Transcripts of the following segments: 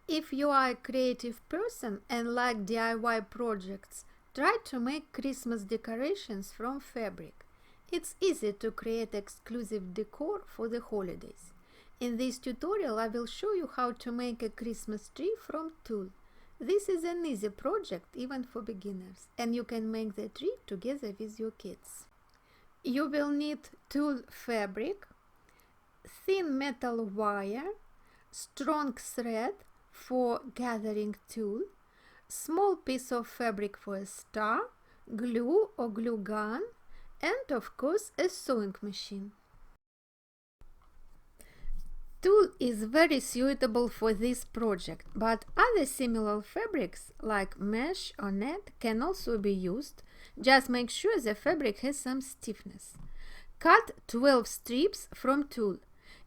If you are a creative person and like DIY projects, try to make Christmas decorations from fabric. It's easy to create exclusive decor for the holidays. In this tutorial, I will show you how to make a Christmas tree from tulle. This is an easy project even for beginners, and you can make the tree together with your kids. You will need tulle fabric, thin metal wire, strong thread for gathering tulle, small piece of fabric for a star, glue or glue gun, and of course a sewing machine. Tulle is very suitable for this project, but other similar fabrics like mesh or net can also be used. Just make sure the fabric has some stiffness. Cut 12 strips from tulle.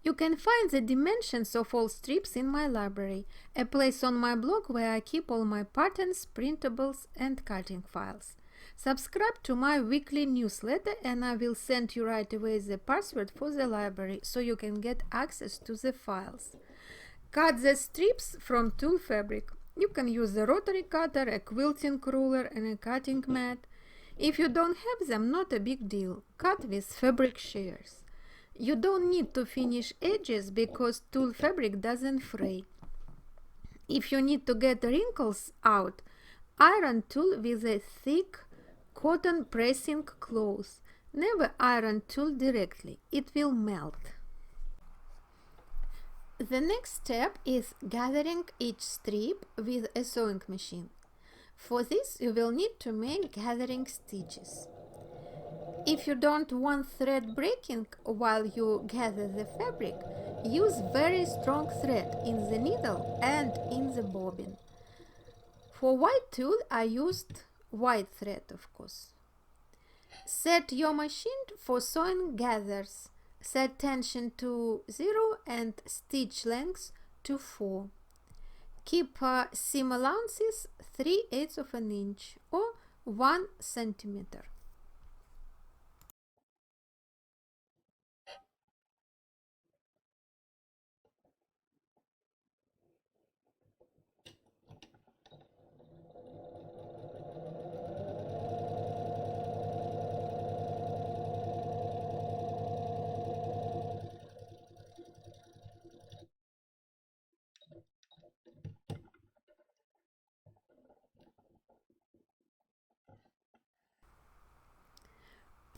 You can find the dimensions of all strips in my library, a place on my blog where I keep all my patterns, printables and cutting files. Subscribe to my weekly newsletter and I will send you right away the password for the library so you can get access to the files. Cut the strips from tulle fabric. You can use a rotary cutter, a quilting ruler and a cutting mat. If you don't have them, not a big deal. Cut with fabric shears. You don't need to finish edges because tulle fabric doesn't fray. If you need to get wrinkles out, iron tulle with a thick cotton pressing cloth. Never iron tulle directly, it will melt. The next step is gathering each strip with a sewing machine. For this you will need to make gathering stitches. If you don't want thread breaking while you gather the fabric, use very strong thread in the needle and in the bobbin. For white tulle I used white thread, of course. Set your machine for sewing gathers. Set tension to 0 and stitch length to 4. Keep seam allowances 3/8 of an inch or 1 centimeter.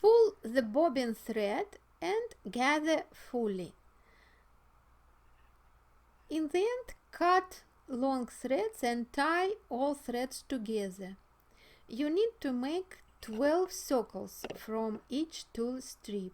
Pull the bobbin thread and gather fully. In the end, cut long threads and tie all threads together. You need to make 12 circles from each tulle strip.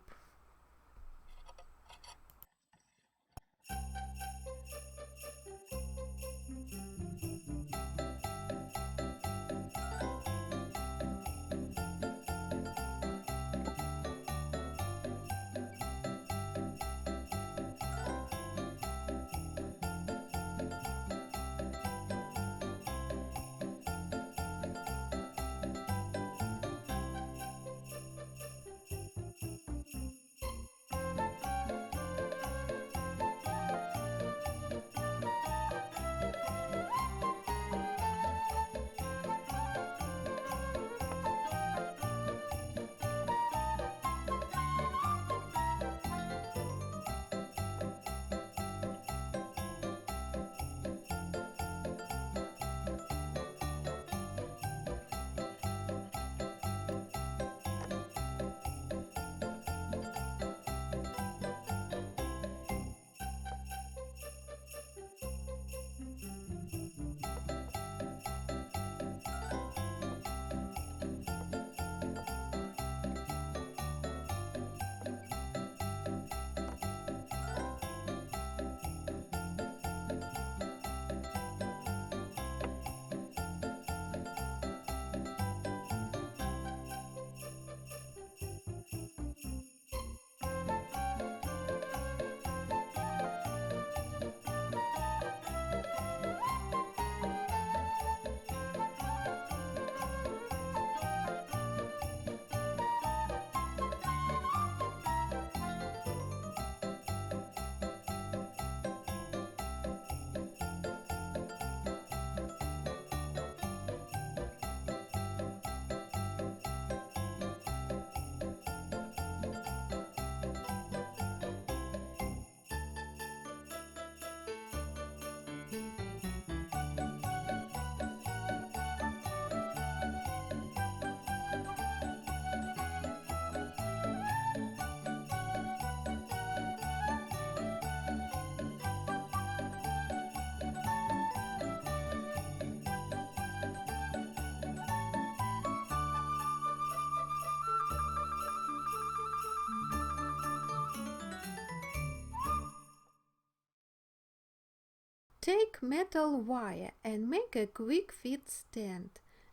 Take metal wire and make a quick fit stand,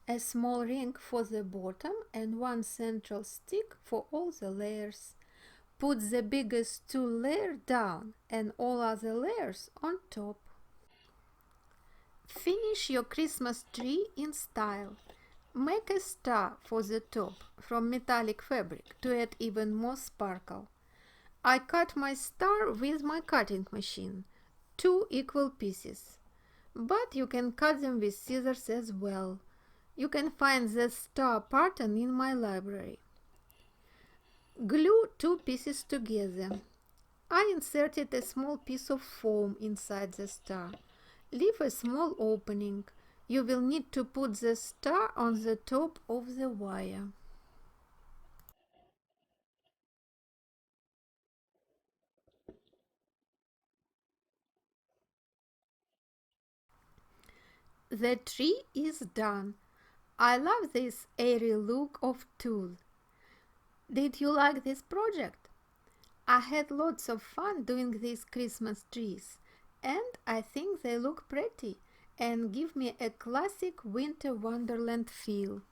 a small ring for the bottom and one central stick for all the layers. Put the biggest tool layer down and all other layers on top. Finish your Christmas tree in style. Make a star for the top from metallic fabric to add even more sparkle. I cut my star with my cutting machine, 2 equal pieces. But you can cut them with scissors as well. You can find the star pattern in my library. Glue 2 pieces together. I inserted a small piece of foam inside the star. Leave a small opening. You will need to put the star on the top of the wire. The tree is done. I love this airy look of tulle. Did you like this project? I had lots of fun doing these Christmas trees, and I think they look pretty and give me a classic winter wonderland feel.